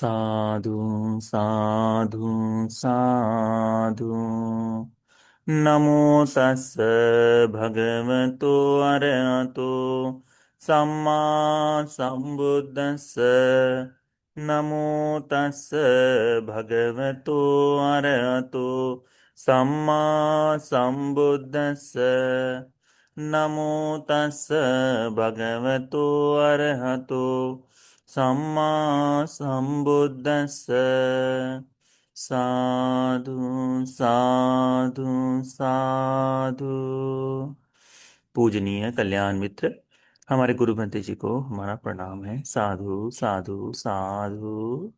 साधु साधु साधु। नमो तस् भगवतो अरहतो सम्मा संबुद्दस्स। नमो तस् भगवतो अरहतो सम्मा संबुद्दस्स। नमो तस् भगवतो अरहतो सम्मा संबुद्दस्स। साधु साधु साधु। पूजनीय कल्याण मित्र, हमारे गुरु भंते जी को हमारा प्रणाम है। साधु साधु साधु।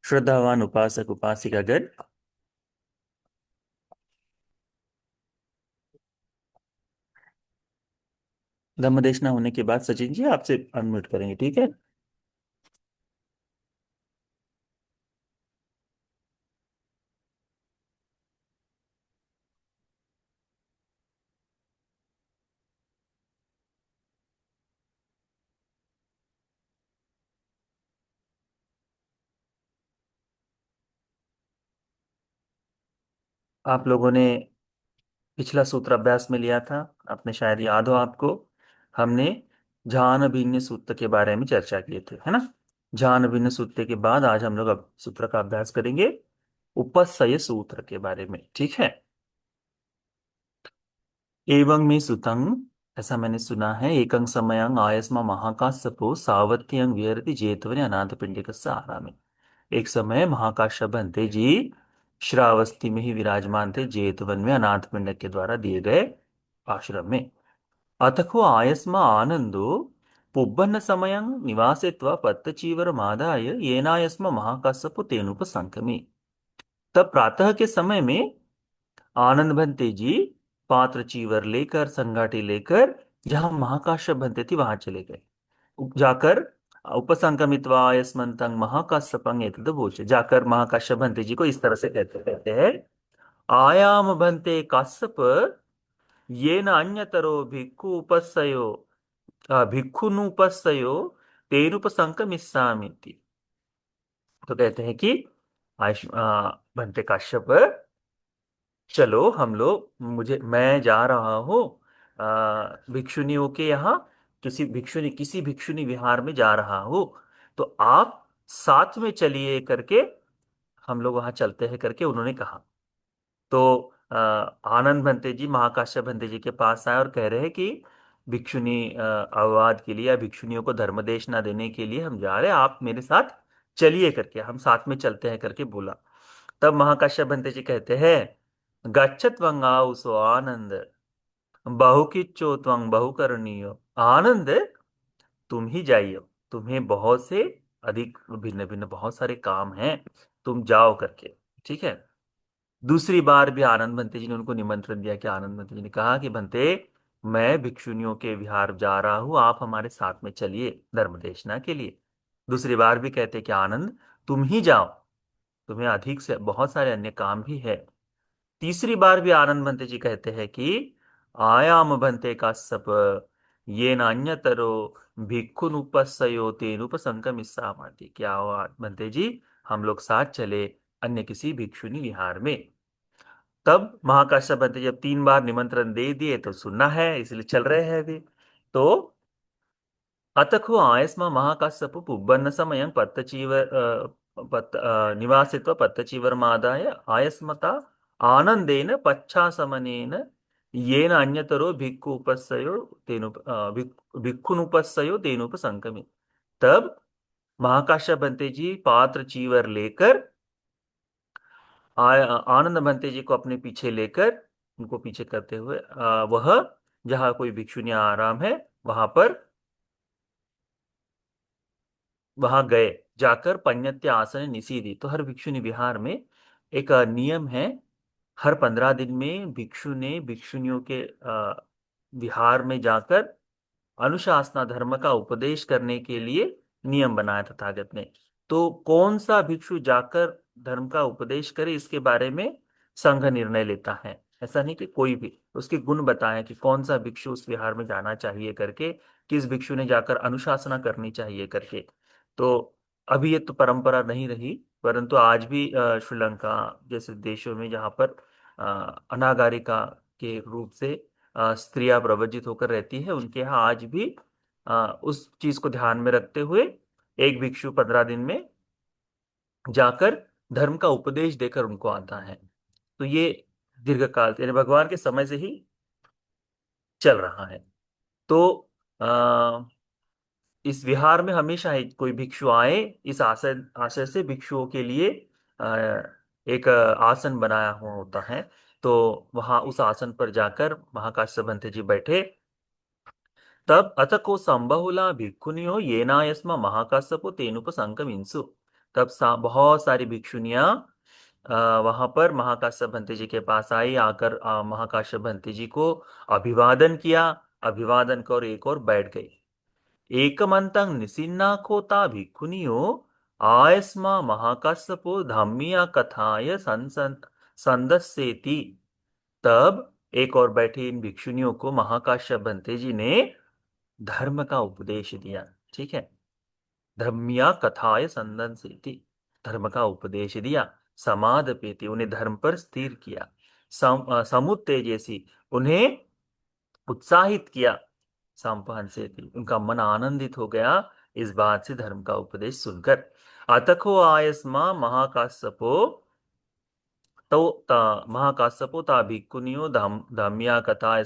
श्रद्धावान उपासक उपासिकागण, धम्मदेशना होने के बाद सचिन जी आपसे अनम्यूट करेंगे, ठीक है? आप लोगों ने पिछला सूत्र अभ्यास में लिया था, आपने शायद याद हो आपको। हमने ज्ञान भिन्न सूत्र के बारे में चर्चा किए थे, है ना? ज्ञान भिन्न सूत्र के बाद आज हम लोग अब सूत्र का अभ्यास करेंगे, उपसय सूत्र के बारे में, ठीक है? एवं में सुतंग, ऐसा मैंने सुना है, एकं समयं आयस्मा महाकाश्यपो सावत्यं विहरति जेतवने अनाथ पिंडिकस्य आरामे। एक समय महाकाश्यप बनते जी श्रावस्ती में ही विराजमान थे, जेतवन में अनाथ पिंडक के द्वारा दिए गए आश्रम में। अतको आयस्मा आनंदो पुब्बन्न समयं निवासित्वा पत्तचीवर मादाय येनायस्मा महाकाश्यपो तेनुपसंकमी। तब प्रातः के समय में आनंद भंते जी पात्र चीवर लेकर, संगाटी लेकर, जहां महाकाश्यप भंते थी वहां चले गए। जाकर उपसंगमित्वा यस्मन्तंग महाकाश्यपं एतद वोचे, जाकर महाकाश्यप भंते जी को इस तरह से कहते कहते हैं, आयाम भंते काश्यप ये न अन्यतरो भिक्खु उपस्सयो भिक्खुनुपस्सयो तेनुपसंकमिष्यामीति। तो कहते हैं कि भंते काश्यप, चलो हम लोग, मुझे, मैं जा रहा हूँ भिक्षुनियों के यहाँ, किसी भिक्षुनी विहार में जा रहा हूँ, तो आप साथ में चलिए करके, हम लोग वहां चलते हैं करके उन्होंने कहा। तो आनंद भंते जी महाकाश्यप भंते जी के पास आए और कह रहे हैं कि भिक्षुनी अववाद के लिए या भिक्षुनियों को धर्मदेश ना देने के लिए हम जा रहे हैं, आप मेरे साथ चलिए करके, हम साथ में चलते हैं करके बोला। तब महाकाश्यप भंते जी कहते हैं, गच्छत वंगाउ सो आनंद बहुकिच्चो त्वं बहुकरणीयो। आनंद, तुम ही जाइए, तुम्हें बहुत से अधिक भिन्न भिन्न बहुत सारे काम हैं, तुम जाओ करके, ठीक है? दूसरी बार भी आनंद भंते जी ने उनको निमंत्रण दिया कि आनंद भंते जी ने कहा कि भंते, मैं भिक्षुनियों के विहार जा रहा हूं, आप हमारे साथ में चलिए धर्मदेशना के लिए। दूसरी बार भी कहते कि आनंद, तुम ही जाओ, तुम्हें अधिक से बहुत सारे अन्य काम भी है। तीसरी बार भी आनंद भंते जी कहते हैं कि आयाम भंते का सप ये नान्यतरो भिक्खुनुपस्सयो तेनुपसंकमिष्यामाति। क्या हुआ भंते जी, हम लोग साथ चले अन्य किसी भिक्षुनी विहार में। तब महाकाश्यप भंते जब तीन बार निमंत्रण दे दिए तो सुनना है, इसलिए चल रहे हैं अभी। तो अतखो आयस्मा महाकाश्यप पुब्बन्न समयं निवासित्वा पत्तचीवरमादाय आयस्मता आनंदेन पच्छासमनेन येन अन्यतरो भिक्खुनुपस्सयो तेनुपसंकमी। तब महाकाश्यप भंते जी पात्र चीवर लेकर आनंद भंते जी को अपने पीछे लेकर, उनको पीछे करते हुए वह जहाँ कोई भिक्षुनी आराम है वहां पर, वहां गए। जाकर पन्यत्य आसन निसीदी, तो हर भिक्षुनी विहार में एक नियम है, हर 15 दिन में भिक्षु ने भिक्षुनियों के विहार में जाकर अनुशासना धर्म का उपदेश करने के लिए नियम बनाया तथागत ने। तो कौन सा भिक्षु जाकर धर्म का उपदेश करे, इसके बारे में संघ निर्णय लेता है। ऐसा नहीं कि कोई भी, उसके गुण बताएं कि कौन सा भिक्षु उस विहार में जाना चाहिए करके, किस भिक्षु ने जाकर अनुशासना करनी चाहिए करके। तो अभी ये तो परंपरा नहीं रही, परंतु आज भी श्रीलंका जैसे देशों में जहाँ पर अनागारिका के रूप से स्त्रियां प्रवजित होकर रहती है, उनके यहाँ आज भी उस चीज को ध्यान में रखते हुए एक भिक्षु 15 दिन में जाकर धर्म का उपदेश देकर उनको आता है। तो ये दीर्घकाल यानी भगवान के समय से ही चल रहा है। तो इस विहार में हमेशा एक कोई भिक्षु आए, इस आशय आशय से भिक्षुओं के लिए अ, एक आसन बनाया हुआ होता है। तो वहां उस आसन पर जाकर महाकाश्यप भंते जी बैठे। तब अथ को संबहुला भिक्षुनियो ये नायस्मा महाकाश्यपो तेनुपसंगमिंसु। तब बहुत सारी भिक्षुनियां वहां पर महाकाश्यप भंते जी के पास आई, आकर महाकाश्यप भंते जी को अभिवादन किया। अभिवादन कर एक और बैठ गई। एकमंतं निसिन्नाकोता भिक्खुनियो आयस्मा महाकाश्यपो धम्मिया कथाय संदस्येति। तब एक और बैठी इन भिक्षुनियों को महाकाश्यप भंते जी ने धर्म का उपदेश दिया। ठीक है, धम्मिया कथाय संदस्येति, धर्म का उपदेश दिया। समादपेति, उन्हें धर्म पर स्थिर किया। समुत्तेजयसि, उन्हें उत्साहित किया। सांपान से थी, उनका मन आनंदित हो गया इस बात से, धर्म का उपदेश सुनकर। अतको आयस्मा महाकाश्यपो, तो महाकाश्यपो ता भिक्खुनियो धम्या कथाय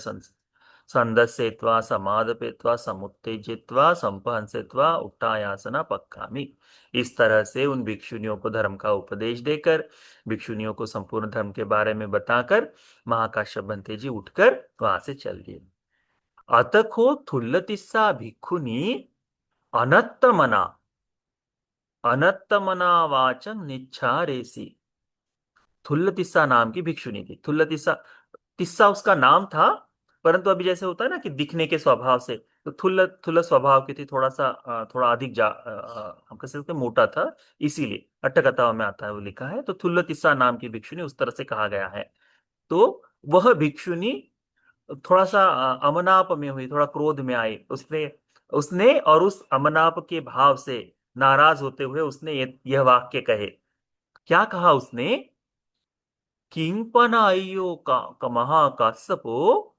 संदस्येत्वा समादपेत्वा समुत्तेजित्वा संपहंसेत्वा उत्थायासना पक्कामि। इस तरह से उन भिक्षुनियों को धर्म का उपदेश देकर, भिक्षुनियों को संपूर्ण धर्म के बारे में बताकर महाकाश्यप बंते जी उठकर वहां से चल दिए। अतको थुल्लतिस्सा भिक्खुनी अनत्तमना, अनत्तमना वाचन निच्छारेसी। थुल्लतिस्सा नाम की भिक्षुनी थी। थुल्लतिस्सा, तिस्सा उसका नाम था, परंतु अभी जैसे होता है ना कि दिखने के स्वभाव से, तो थुल्ल थुल्ल स्वभाव की थी, थोड़ा सा थोड़ा अधिक हम कह सकते हैं मोटा था, इसीलिए अट्टकथाओं में आता है, वो लिखा है। तो थुल्लतिस्सा नाम की भिक्षुनी उस तरह से कहा गया है। तो वह भिक्षुनी थोड़ा सा अमनाप में हुई, थोड़ा क्रोध में आई। उसने उसने और उस अमनाप के भाव से नाराज होते हुए उसने यह वाक्य कहे। क्या कहा उसने? किंपना अयो का महाकाश्यपो,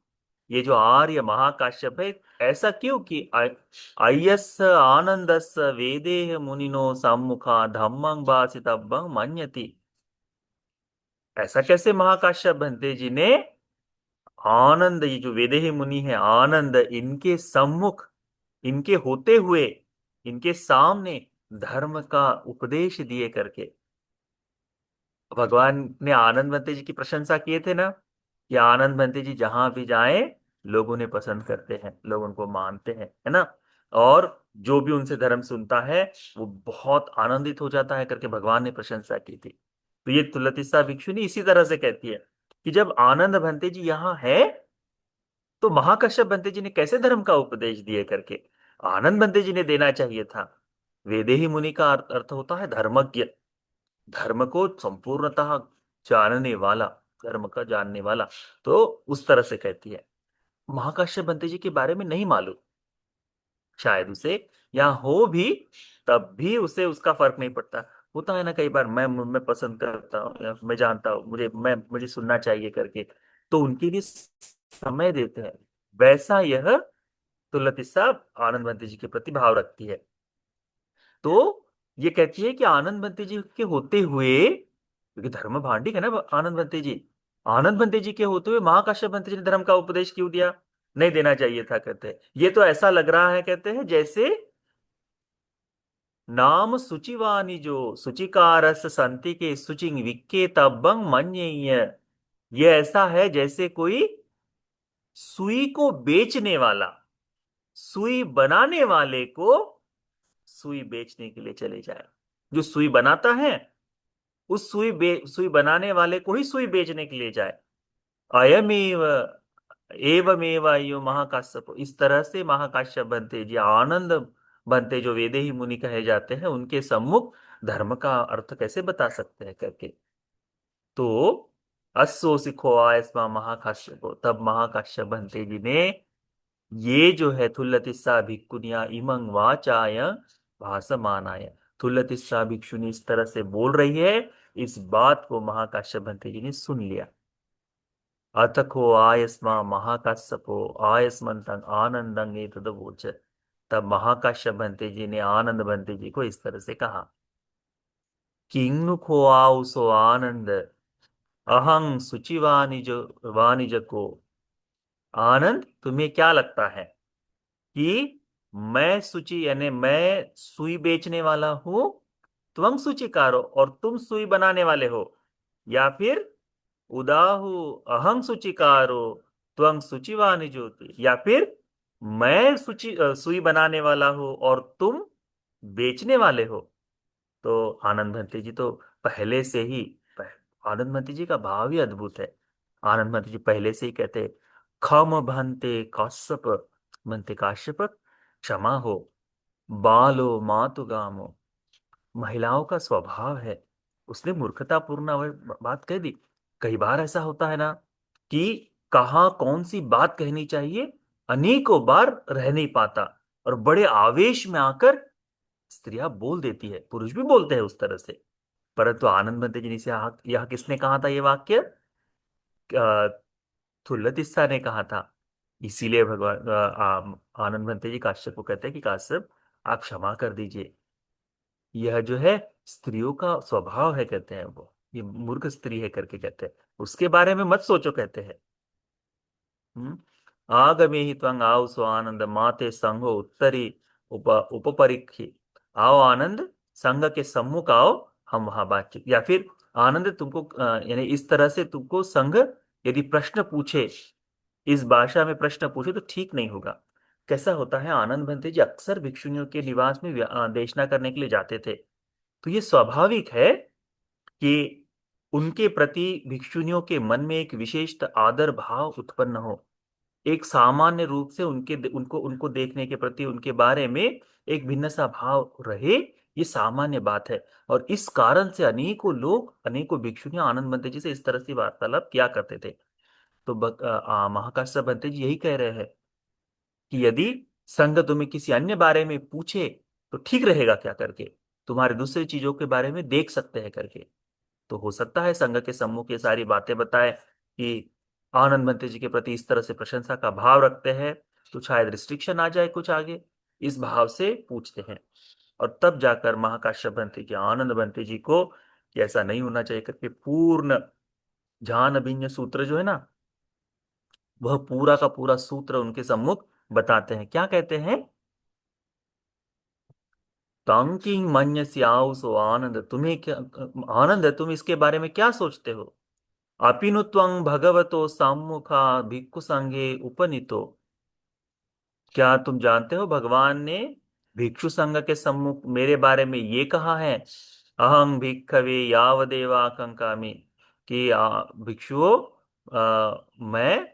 ये जो आर्य महाकाश्यप है, ऐसा क्यों कि अयस आनंदस वेदेह मुनिनो सम्मुखा धम्मं भासितव्यं मन्यति। ऐसा कैसे महाकाश्यप बंते जी ने आनंद, ये जो वेदेही मुनि है, आनंद इनके सम्मुख, इनके होते हुए, इनके सामने धर्म का उपदेश दिए करके। भगवान ने आनंद बंते जी की प्रशंसा किए थे ना, कि आनंद बंते जी जहां भी जाए लोग उन्हें पसंद करते हैं, लोग उनको मानते हैं, है ना। और जो भी उनसे धर्म सुनता है वो बहुत आनंदित हो जाता है करके भगवान ने प्रशंसा की थी। तो ये तुलसीसा भिक्षुनी इसी तरह से कहती है कि जब आनंद बंते जी यहाँ है, तो महाकश्यप बंते जी ने कैसे धर्म का उपदेश दिए करके? आनंद बंते जी ने देना चाहिए था। वेदेही मुनि का अर्थ होता है धर्मज्ञ, धर्म को संपूर्णतः जानने वाला, धर्म का जानने वाला। तो उस तरह से कहती है। महाकाश्यप बंते जी के बारे में नहीं मालूम शायद उसे, या हो भी तब भी उसे उसका फर्क नहीं पड़ता। होता है ना कई बार, मैं पसंद करता हूँ या मैं जानता हूँ, मुझे सुनना चाहिए करके, तो उनके लिए समय देते हैं। वैसा यह तुलसी साहब आनंदवंती जी के प्रति भाव रखती है। तो ये कहती है कि आनंदवंती जी के होते हुए, क्योंकि धर्म भांडिक है ना आनंदवंती जी, आनंदवंती जी के होते हुए महाकाश्यप बंती जी ने धर्म का उपदेश क्यों दिया? नहीं देना चाहिए था, कहते हैं। ये तो ऐसा लग रहा है, कहते हैं, जैसे नाम सुचिवानी जो सुचिकारस संति के सुचिंग विक्के तब्बंग मन्येय। ये ऐसा है जैसे कोई सुई को बेचने वाला, सुई बनाने वाले को सुई बेचने के लिए चले जाए। जो सुई बनाता है उस सुई बनाने वाले को ही सुई बेचने के लिए जाए। अयमेव एवमेव यो महाकाश्यप, इस तरह से महाकाश्यप बनते जी आनंद बनते, जो वेदे ही मुनि कहे जाते हैं, उनके सम्मुख धर्म का अर्थ कैसे बता सकते हैं करके। तो अस्सो सिखो आयस्मा महाकाश्यप, तब महाकाश्यप बनते जी ने ये जो है थुल्लतिस्सा भिक्कुनिया इमंग वाचाय भासमानाय, थुल्लतिस्सा भिक्षुनी इस तरह से बोल रही है। इस बात को महाकाश्यप भंते जी ने सुन लिया। अतको आयस्मा महाकाश्यपो आयस्मंतं आनंदं एतदवोच। तब महाकाश्यप भंते जी ने आनंद भंते जी को इस तरह से कहा, किंग को आओ सो आनंद, अहं सुचि वाणिज को। आनंद, तुम्हें क्या लगता है कि मैं सुचि यानी मैं सुई बेचने वाला हूं, त्वं सुचिकारो और तुम सुई बनाने वाले हो, या फिर उदाहु अहं सुचिकारो त्वं सुचिवानि ज्योति, या फिर मैं सुई बनाने वाला हूं और तुम बेचने वाले हो। तो आनंद भंते जी तो पहले से ही आनंद भंते जी का भाव ही अद्भुत है। आनंद भंते जी पहले से ही कहते, खम भंते काश्यप, भंते काश्यप क्षमा हो, बालो मातुगामो। महिलाओं का स्वभाव है, उसने मूर्खतापूर्ण बात कह दी। कई बार ऐसा होता है ना कि कहाँ कौन सी बात कहनी चाहिए, अनेकों बार रह नहीं पाता, और बड़े आवेश में आकर स्त्रियां बोल देती है, पुरुष भी बोलते हैं उस तरह से। परंतु आनंद बनते जी से यह किसने कहा था ये वाक्य? अ, थुल्लतिस्सा ने कहा था। इसीलिए भगवान आनंद बनते जी काश्यप को कहते हैं कि काश्यप, आप क्षमा कर दीजिए। यह जो है स्त्रियों का स्वभाव है, कहते हैं वो, ये मूर्ख स्त्री है करके कहते हैं, उसके बारे में मत सोचो, कहते हैं। हम्म। आगमे ही त्वं आओ सो आनंद माते संगो उत्तरी उपपरीक्षी। आओ आनंद, संघ के सम्मुख आओ, हम वहां बातचीत, या फिर आनंद तुमको यानी इस तरह से तुमको संघ यदि प्रश्न पूछे, इस भाषा में प्रश्न पूछे तो ठीक नहीं होगा। कैसा होता है, आनंद भंते जी अक्सर भिक्षुनियों के निवास में देशना करने के लिए जाते थे। तो ये स्वाभाविक है कि उनके प्रति भिक्षुनियों के मन में एक विशेष आदर भाव उत्पन्न हो, एक सामान्य रूप से उनके उनको उनको देखने के प्रति उनके बारे में एक भिन्न सा भाव रहे, ये सामान्य बात है। और इस कारण से अनेकों लोग, अनेकों भिक्षुनियां आनंद बंते जी से इस तरह से वार्तालाप किया करते थे। तो महाकाश्यप बंते जी यही कह रहे हैं कि यदि संघ तुम्हें किसी अन्य बारे में पूछे तो ठीक रहेगा क्या करके, तुम्हारे दूसरी चीजों के बारे में देख सकते हैं करके। तो हो सकता है संघ के सम्मुख ये सारी बातें बताए कि आनंद बंते जी के प्रति इस तरह से प्रशंसा का भाव रखते हैं, तो शायद रिस्ट्रिक्शन आ जाए कुछ आगे, इस भाव से पूछते हैं। और तब जाकर महाकाश्यप बंते जी आनंद बंते जी को कि ऐसा नहीं होना चाहिए करके पूर्ण जान अभिज्ञ सूत्र जो है ना, वह पूरा का पूरा सूत्र उनके सम्मुख बताते हैं। क्या कहते हैं? तंकिंग मन्यस्याउ सो आनंद, तुम्हें क्या आनंद, तुम इसके बारे में क्या सोचते हो? अपिनु त्वं भगवतो सम्मुखा भिक्खु संघे उपनीतो। क्या तुम जानते हो भगवान ने भिक्षु संघ के सम्मुख मेरे बारे में ये कहा है, अहं भिक्खवे यावदेवा कंकामी, कि भिक्षुओं, मैं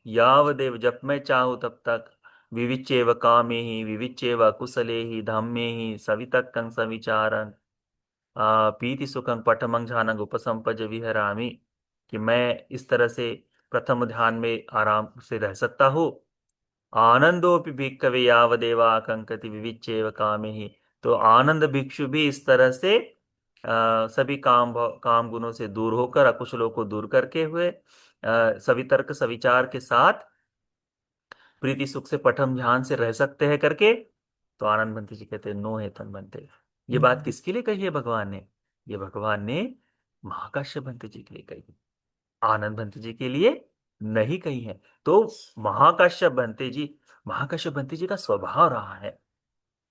यावदेव, जब मैं चाहूं तब तक, विविच्चैव कामे ही विविच्चैव कुशले ही धम्मे ही सवितक्कं सविचारं पीति सुखं पठमं ध्यानं उपसंपज विहरामि, कि मैं इस तरह से प्रथम ध्यान में आराम से रह सकता हूँ। आनंदोपि भिक्खवे यावदेवा कंकति विविच्चैव कामे ही, तो आनंद भिक्षु भी इस तरह से सभी काम गुणों से दूर होकर, अकुशलों को दूर करके हुए, सभी तर्क सविचार के साथ प्रीति सुख से पठम ध्यान से रह सकते हैं करके। तो आनंद बंती जी कहते हैं, नो है तन बनते। ये बात किसके लिए कही है भगवान ने? ये भगवान ने महाकाश्यप बंती जी के लिए कही, आनंद बंती जी के लिए नहीं कही है। तो महाकाश्यप बंते जी, महाकाश्यप बंते जी का स्वभाव रहा है,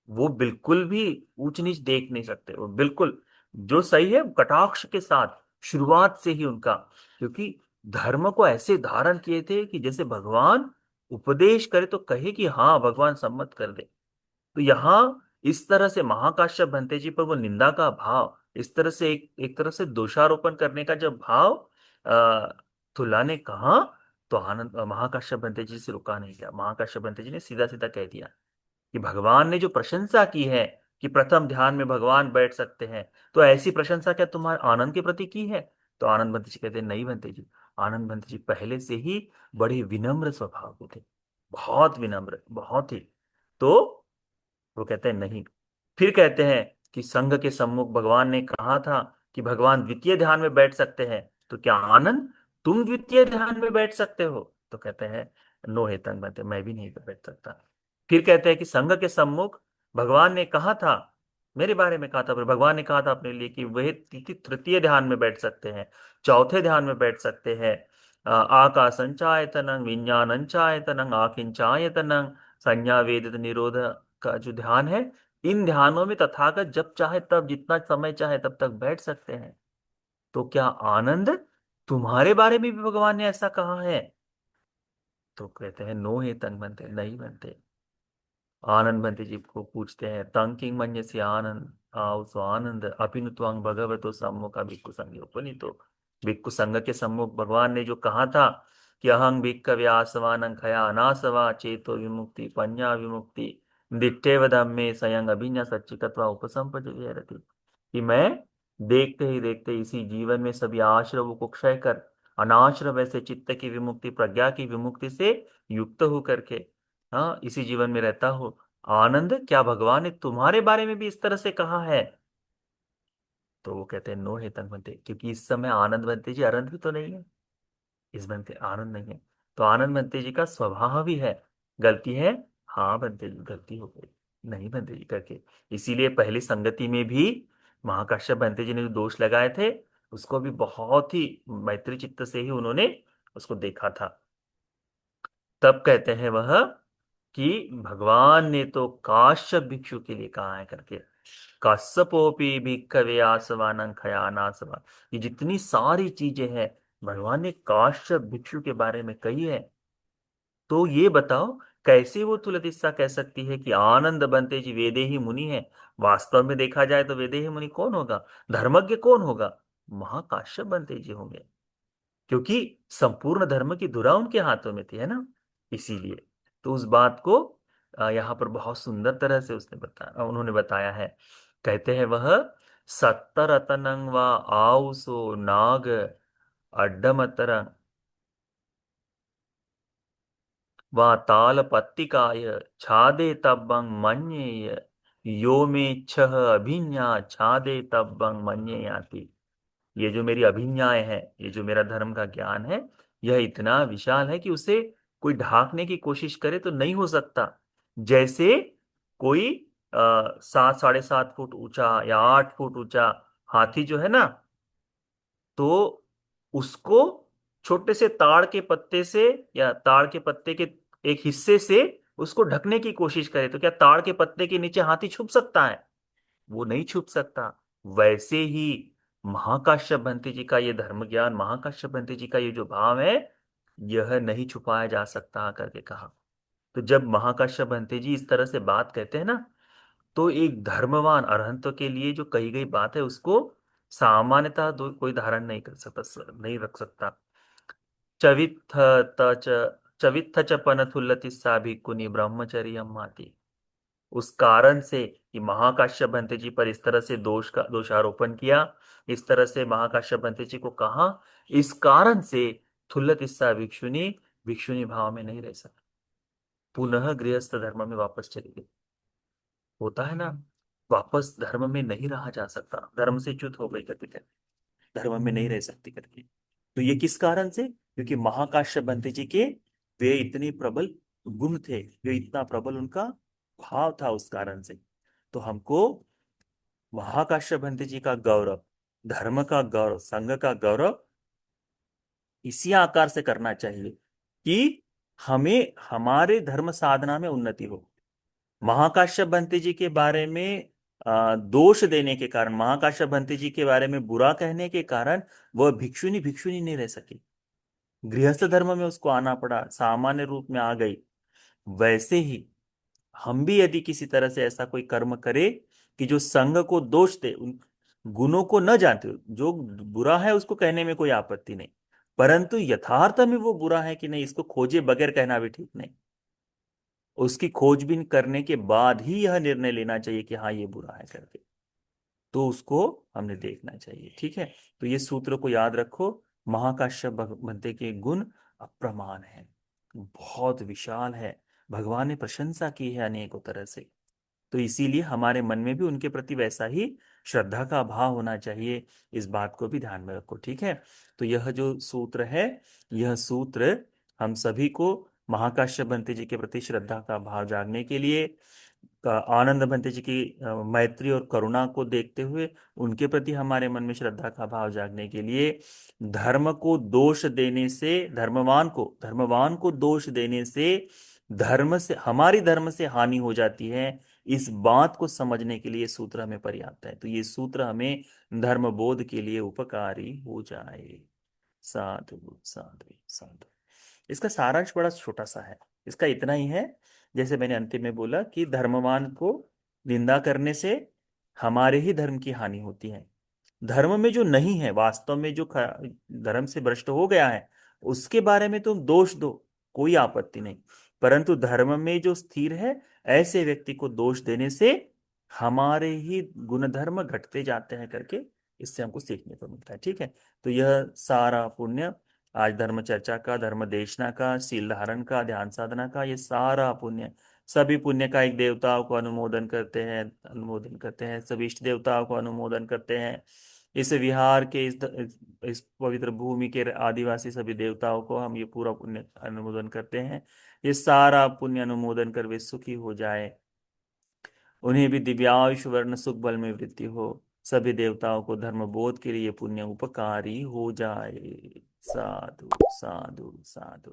वो बिल्कुल भी ऊंच नीच देख नहीं सकते, वो बिल्कुल जो सही है कटाक्ष के साथ, शुरुआत से ही उनका, क्योंकि धर्म को ऐसे धारण किए थे कि जैसे भगवान उपदेश करे तो कहे कि हाँ भगवान सम्मत कर दे। तो यहाँ इस तरह से महाकाश्यप भंते जी पर वो निंदा का भाव, इस तरह से एक तरह से दोषारोपण करने का जब भाव तुला ने कहा, तो आनंद महाकाश्यप भंते जी से रुका नहीं गया। महाकाश्यप भंते जी ने सीधा सीधा कह दिया कि भगवान ने जो प्रशंसा की है कि प्रथम ध्यान में भगवान बैठ सकते हैं, तो ऐसी प्रशंसा क्या तुम्हारे आनंद के प्रति की है? तो आनंद बंते जी कहते हैं, नहीं बंते जी, आनंद बंते जी पहले से ही बड़े विनम्र स्वभाव के थे, बहुत विनम्र, बहुत ही। तो वो कहते हैं नहीं। फिर कहते हैं कि संघ के सम्मुख भगवान ने कहा था कि भगवान द्वितीय ध्यान में बैठ सकते हैं, तो क्या आनंद तुम द्वितीय ध्यान में बैठ सकते हो? तो कहते हैं नो हे तंग बनते, मैं भी नहीं बैठ सकता। फिर कहते हैं कि संघ के सम्मुख भगवान ने कहा था, मेरे बारे में कहा था, पर भगवान ने कहा था अपने लिए कि वह तृतीय ध्यान में बैठ सकते हैं, चौथे ध्यान में बैठ सकते हैं। आकाशंचायतनं विज्ञानंचायतनं आकिंचायतनं संज्ञा वेदित निरोध का जो ध्यान है, इन ध्यानों में तथागत जब चाहे तब, जितना समय चाहे तब तक बैठ सकते हैं। तो क्या आनंद तुम्हारे बारे में भी भगवान ने ऐसा कहा है? तो कहते हैं नो हे तंग बनते, नहीं बनते। आनंद बनते जी को पूछते हैं, तंग किंग मन्य से आनंद आओ सो आनंद अपिनु त्वं भगवतो सम्मुख भिक्खु संग उपनीतो। भिक्खु संघ के सम्मुख भगवान ने जो कहा था कि अहं भिक्खवे आसवानं खया अनासवा चेतो विमुक्ति पඤ्ඤा विमुक्ति दिट्ठेव धम्मे स्वयं अभिज्ञा सच्चिकत्वा उपसंपदि, कि मैं देखते ही देखते इसी जीवन में सभी आश्रवों को क्षय कर अनाश्रव ऐसे चित्त की विमुक्ति, प्रज्ञा की विमुक्ति से युक्त हो करके, हाँ, इसी जीवन में रहता हो। आनंद क्या भगवान ने तुम्हारे बारे में भी इस तरह से कहा है? तो वो कहते हैं नो हे तंग बनते, क्योंकि इस समय आनंद बनते जी अनंत भी तो नहीं है, इस बनते आनंद नहीं है। तो आनंद बनते जी का स्वभाव भी है, गलती है, हाँ बनते जी गलती हो गई, नहीं बनते जी करके। इसीलिए पहली संगति में भी महाकाश्यप बनते जी ने जो दोष लगाए थे, उसको भी बहुत ही मैत्री चित्त से ही उन्होंने उसको देखा था। तब कहते हैं वह कि भगवान ने तो काश्यप भिक्षु के लिए कहा है करके, कश्यपोपि भिक्खवे आसवानं खयानासवा, ये जितनी सारी चीजें हैं भगवान ने काश्यप भिक्षु के बारे में कही है। तो ये बताओ कैसे वो तुलतिस्सा कह सकती है कि आनंद बनते जी वेदे ही मुनि है? वास्तव में देखा जाए तो वेदे ही मुनि कौन होगा, धर्मज्ञ कौन होगा? महाकाश्यप बनते जी होंगे, क्योंकि संपूर्ण धर्म की धुरा उनके हाथों में थी, है ना, इसीलिए। तो उस बात को यहाँ पर बहुत सुंदर तरह से उन्होंने बताया है। कहते हैं वह सत्तरतनं व आउसो नाग अड्डमतर वा तालपत्तिकाय छादे तब्बं मन्येय यो मे छह अभिज्ञा छादे तब्बं मन्येयाति। ये जो मेरी अभिज्ञाएं हैं, ये जो मेरा धर्म का ज्ञान है, यह इतना विशाल है कि उसे कोई ढांकने की कोशिश करे तो नहीं हो सकता। जैसे कोई 7 साढ़े 7 फुट ऊंचा या 8 फुट ऊंचा हाथी जो है ना, तो उसको छोटे से ताड़ के पत्ते से या ताड़ के पत्ते के एक हिस्से से उसको ढकने की कोशिश करे, तो क्या ताड़ के पत्ते के नीचे हाथी छुप सकता है? वो नहीं छुप सकता। वैसे ही महाकाश्यप भंते जी का ये धर्म ज्ञान, महाकाश्यप भंते जी का ये जो भाव है, यह नहीं छुपाया जा सकता करके कहा। तो जब महाकाश्यप भंते जी इस तरह से बात कहते हैं ना, तो एक धर्मवान अरहंत के लिए जो कही गई बात है उसको सामान्यतः कोई धारण नहीं कर सकता, नहीं रख सकता। चवित्थ च चवित्थ च पनथुल्लति सा भिक्खुनी ब्रह्मचर्य माती। उस कारण से कि महाकाश्यप भंते जी पर इस तरह से दोषारोपण किया, इस तरह से महाकाश्यप भंते जी को कहा, इस कारण से थुल्लतिस्सा भिक्षुनी भिक्षुनी भाव में नहीं रह सकती, पुनः गृहस्थ धर्म में वापस चली गई। होता है ना, वापस धर्म में नहीं रहा जा सकता, धर्म से च्युत हो गई करके कहते, धर्म में नहीं रह सकती करके। तो ये किस कारण से? क्योंकि महाकाश्यप भंते जी के वे इतने प्रबल गुण थे, वे इतना प्रबल उनका भाव था, उस कारण से। तो हमको महाकाश्यप भंते जी का गौरव, धर्म का गौरव, संघ का गौरव इसी आकार से करना चाहिए कि हमें हमारे धर्म साधना में उन्नति हो। महाकाश्यप भंते जी के बारे में दोष देने के कारण, महाकाश्यप भंते जी के बारे में बुरा कहने के कारण वह भिक्षुनी भिक्षुनी नहीं रह सकी, गृहस्थ धर्म में उसको आना पड़ा, सामान्य रूप में आ गई। वैसे ही हम भी यदि किसी तरह से ऐसा कोई कर्म करे कि जो संघ को दोष दे, उन गुणों को न जानते हो, जो बुरा है उसको कहने में कोई आपत्ति नहीं, परंतु यथार्थ में वो बुरा है कि नहीं, इसको खोजे बगैर कहना भी ठीक नहीं। उसकी खोजबीन करने के बाद ही यह निर्णय लेना चाहिए कि हाँ ये बुरा है करके, तो उसको हमने देखना चाहिए। ठीक है, तो ये सूत्र को याद रखो। महाकाश्यप भगवंते के गुण अप्रमाण है, बहुत विशाल है, भगवान ने प्रशंसा की है अनेकों तरह से। तो इसीलिए हमारे मन में भी उनके प्रति वैसा ही श्रद्धा का भाव होना चाहिए। इस बात को भी ध्यान में रखो, ठीक है। तो यह जो सूत्र है, यह सूत्र हम सभी को महाकाश्यप भंते जी के प्रति श्रद्धा का भाव जागने के लिए, आनंद भंते जी की मैत्री और करुणा को देखते हुए उनके प्रति हमारे मन में श्रद्धा का भाव जागने के लिए, धर्म को दोष देने से, धर्मवान को दोष देने से धर्म से, हमारी धर्म से हानि हो जाती है, इस बात को समझने के लिए सूत्र हमें पर्याप्त है। तो ये सूत्र हमें धर्म बोध के लिए उपकारी हो जाए। साधु साधु साधु। इसका सारांश बड़ा छोटा सा है, इसका इतना ही है, जैसे मैंने अंतिम में बोला कि धर्मवान को निंदा करने से हमारे ही धर्म की हानि होती है। धर्म में जो नहीं है, वास्तव में जो धर्म से भ्रष्ट हो गया है, उसके बारे में तुम दोष दो, कोई आपत्ति नहीं। परंतु धर्म में जो स्थिर है, ऐसे व्यक्ति को दोष देने से हमारे ही गुण धर्म घटते जाते हैं करके, इससे हमको सीखने को मिलता है, ठीक है। तो यह सारा पुण्य, आज धर्म चर्चा का, धर्म देशना का, शील धारण का, ध्यान साधना का, ये सारा पुण्य, सभी पुण्य का एक देवताओं को अनुमोदन करते हैं, सभी इष्ट देवताओं को अनुमोदन करते हैं। इस विहार के, इस पवित्र भूमि के आदिवासी सभी देवताओं को हम ये पूरा पुण्य अनुमोदन करते हैं। ये सारा पुण्य अनुमोदन कर वे सुखी हो जाए, उन्हें भी दिव्यायुष वर्ण सुख बल में वृद्धि हो, सभी देवताओं को धर्म बोध के लिए पुण्य उपकारी हो जाए। साधु साधु साधु।